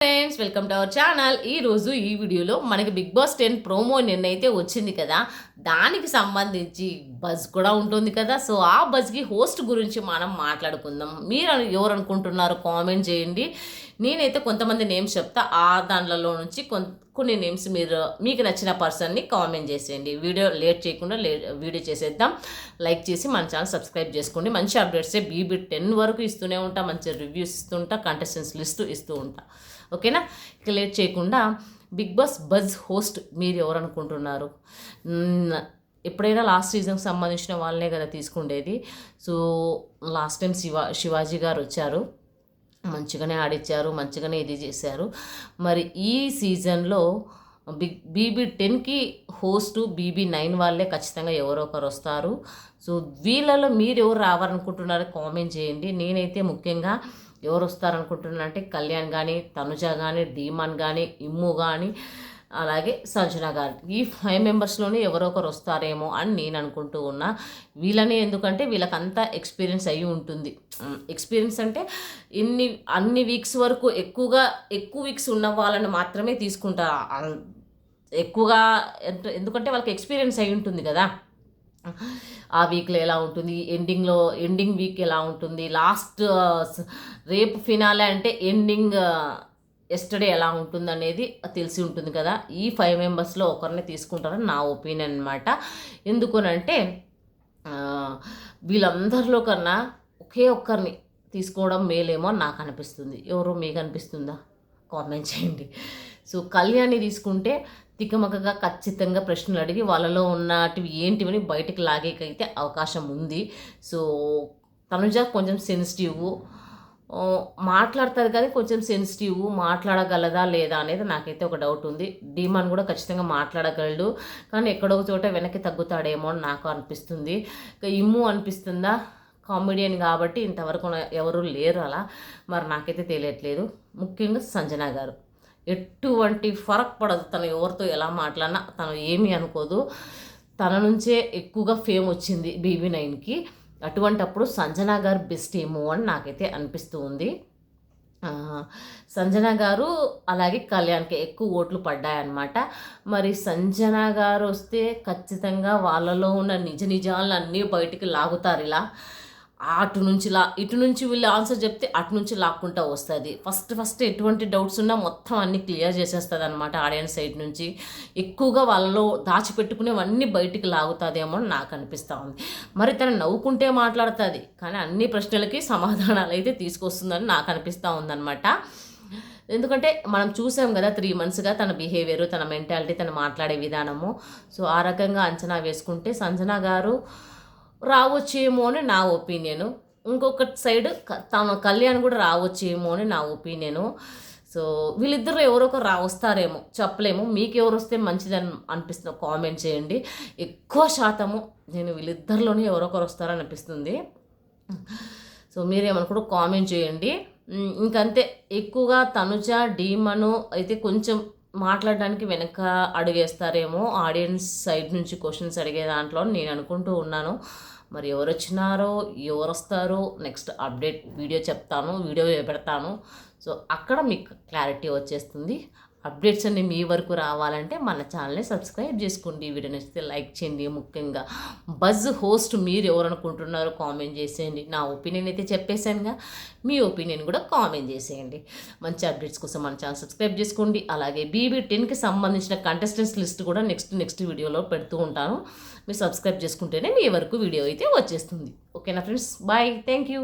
Friends, welcome to our channel. ఈరోజు ఈ వీడియోలో మనకి బిగ్ బాస్ 10 ప్రోమో నిన్నైతే వచ్చింది కదా, దానికి సంబంధించి బజ్ కూడా ఉంటుంది కదా. సో ఆ బజ్కి హోస్ట్ గురించి మనం మాట్లాడుకుందాం. మీరు ఎవరు అనుకుంటున్నారు కామెంట్ చేయండి. నేనైతే కొంతమంది నేమ్స్ చెప్తా, ఆ దాంట్లో నుంచి కొన్ని నేమ్స్ మీకు నచ్చిన పర్సన్ని కామెంట్ చేసేయండి. వీడియో లేట్ చేయకుండా వీడియో చేసేద్దాం. లైక్ చేసి మన ఛానల్ సబ్స్క్రైబ్ చేసుకోండి. మంచి అప్డేట్సే బీబీ 10 వరకు ఇస్తూనే ఉంటా, మంచి రివ్యూస్ ఇస్తుంటా, కంటెస్టెంట్స్ లిస్ట్ ఇస్తూ ఉంటా. ఓకేనా, ఇక లేట్ చేయకుండా బిగ్ బాస్ బజ్ హోస్ట్ మీరు ఎవరు అనుకుంటున్నారు? ఎప్పుడైనా లాస్ట్ సీజన్కి సంబంధించిన వాళ్ళనే కదా తీసుకుండేది. సో లాస్ట్ టైం శివాజీ గారు వచ్చారు, మంచిగానే ఆడిచ్చారు, మంచిగానే ఇది చేశారు. మరి ఈ సీజన్లో బీబీ 10కి హోస్టు బీబీ 9 వాళ్ళే ఖచ్చితంగా ఎవరో ఒకరు వస్తారు. సో వీళ్ళలో మీరు ఎవరు రావాలనుకుంటున్నారో కామెంట్ చేయండి. నేనైతే ముఖ్యంగా ఎవరు వస్తారనుకుంటున్నారంటే కళ్యాణ్ కానీ, తనుజ కానీ, డీమాన్ కానీ, ఇమ్ము కానీ, అలాగే సంజన గారు. ఈ 5 మెంబర్స్లోనే ఎవరో ఒకరు వస్తారేమో అని నేను అనుకుంటూ ఉన్నా. వీళ్ళని ఎందుకంటే వీళ్ళకంతా ఎక్స్పీరియన్స్ అయ్యి ఉంటుంది. ఎక్స్పీరియన్స్ అంటే అన్ని వీక్స్ వరకు ఎక్కువ వీక్స్ ఉన్న వాళ్ళని మాత్రమే తీసుకుంటారు ఎక్కువగా. ఎందుకంటే వాళ్ళకి ఎక్స్పీరియన్స్ అయి ఉంటుంది కదా. ఆ వీక్లో ఎలా ఉంటుంది, ఎండింగ్ వీక్ ఎలా ఉంటుంది, లాస్ట్ రేపు ఫినాలే అంటే ఎండింగ్ ఎస్టర్డే ఎలా ఉంటుంది అనేది తెలిసి ఉంటుంది కదా. ఈ 5 మెంబర్స్లో ఒకరిని తీసుకుంటారని నా ఒపీనియన్ అనమాట. ఎందుకనంటే వీళ్ళందరిలో కన్నా ఒకే ఒక్కరిని తీసుకోవడం మేలేమో అని నాకు అనిపిస్తుంది. ఎవరో మీకు అనిపిస్తుందా? కామెంట్ చేయండి. సో కళ్యాణ్ని తీసుకుంటే తికమకగా ఖచ్చితంగా ప్రశ్నలు అడిగి వాళ్ళలో ఉన్నటివి ఏంటివని బయటికి లాగేకైతే అవకాశం ఉంది. సో తనుజ కొంచెం సెన్సిటివ్, మాట్లాడతారు కానీ కొంచెం సెన్సిటివ్, మాట్లాడగలదా లేదా అనేది నాకైతే ఒక డౌట్ ఉంది. డీమాన్ కూడా ఖచ్చితంగా మాట్లాడగలడు, కానీ ఎక్కడో చోట వెనక్కి తగ్గుతాడేమో అని నాకు అనిపిస్తుంది. ఇమ్ము అనిపిస్తుందా? కామెడియన్ కాబట్టి ఇంతవరకు ఎవరు లేరు అలా, మరి నాకైతే తెలియట్లేదు. ముఖ్యంగా సంజన గారు ఎటువంటి ఫరక్ పడదు, తను ఎవరితో ఎలా మాట్లాడినా తను ఏమీ అనుకోదు. తన నుంచే ఎక్కువగా ఫేమ్ వచ్చింది బీబీ 9కి. అటువంటప్పుడు సంజన గారు బెస్ట్ ఏమో అని నాకైతే అనిపిస్తూ ఉంది. సంజన గారు అలాగే కళ్యాణ్కి ఎక్కువ ఓట్లు పడ్డాయన్నమాట. మరి సంజన గారు వస్తే ఖచ్చితంగా వాళ్ళలో ఉన్న నిజాలను అన్నీ బయటికి లాగుతారు. ఇలా ఇటు నుంచి వీళ్ళు ఆన్సర్ చెప్తే అటు నుంచి లాక్కుంటూ వస్తుంది. ఫస్ట్ ఎటువంటి డౌట్స్ ఉన్నా మొత్తం అన్నీ క్లియర్ చేసేస్తుంది అనమాట. ఆడియన్స్ సైడ్ నుంచి ఎక్కువగా వాళ్ళలో దాచిపెట్టుకునేవన్నీ బయటికి లాగుతుందేమో అని నాకు అనిపిస్తూ ఉంది. మరి తను నవ్వుకుంటే మాట్లాడుతుంది, కానీ అన్ని ప్రశ్నలకి సమాధానాలు అయితే తీసుకొస్తుందని నాకు అనిపిస్తూ ఉందన్నమాట. ఎందుకంటే మనం చూసాం కదా 3 monthsగా తన బిహేవియర్, తన మెంటాలిటీ, తను మాట్లాడే విధానము. సో ఆ రకంగా అంచనా వేసుకుంటే సంజన గారు రావచ్చేమో అని నా ఒపీనియను. ఇంకొక సైడ్ తన కళ్యాణ్ కూడా రావచ్చేమో అని నా ఒపీనియను. సో వీళ్ళిద్దరు ఎవరొకరు వస్తారేమో చెప్పలేము. మీకు ఎవరు వస్తే మంచిదని అనిపిస్తుంది కామెంట్ చేయండి. ఎక్కువ శాతము నేను వీళ్ళిద్దరిలోనే ఎవరొకరు వస్తారని అనిపిస్తుంది. సో మీరేమనుకుంటూ కామెంట్ చేయండి. ఇంకంతే, ఎక్కువగా తనుజ, డీమను అయితే కొంచెం మాట్లాడడానికి వెనక అడిగేస్తారేమో ఆడియన్స్ సైడ్ నుంచి క్వశ్చన్స్ అడిగే దాంట్లో నేను అనుకుంటూ ఉన్నాను. మరి ఎవరు వచ్చినారో, ఎవరు వస్తారో నెక్స్ట్ అప్డేట్ వీడియో పెడతాను. సో అక్కడ మీకు క్లారిటీ వచ్చేస్తుంది. అప్డేట్స్ అన్ని మీ వరకు రావాలంటే మన ఛానల్ని సబ్స్క్రైబ్ చేసుకోండి. వీడియో నచ్చితే లైక్ చేయండి. ముఖ్యంగా బజ్ హోస్ట్ మీరు ఎవరు అనుకుంటున్నారో కామెంట్ చేసేయండి. నా ఒపీనియన్ అయితే చెప్పేశానుగా, మీ ఒపీనియన్ కూడా కామెంట్ చేసేయండి. మంచి అప్డేట్స్ కోసం మన ఛానల్ సబ్స్క్రైబ్ చేసుకోండి. అలాగే బీబీ 10కి సంబంధించిన కంటెస్టెంట్స్ లిస్ట్ కూడా నెక్స్ట్ వీడియోలో పెడుతూ ఉంటాను. మీరు సబ్స్క్రైబ్ చేసుకుంటేనే మీ వరకు వీడియో అయితే వచ్చేస్తుంది. ఓకేనా ఫ్రెండ్స్, బాయ్, థ్యాంక్ యూ.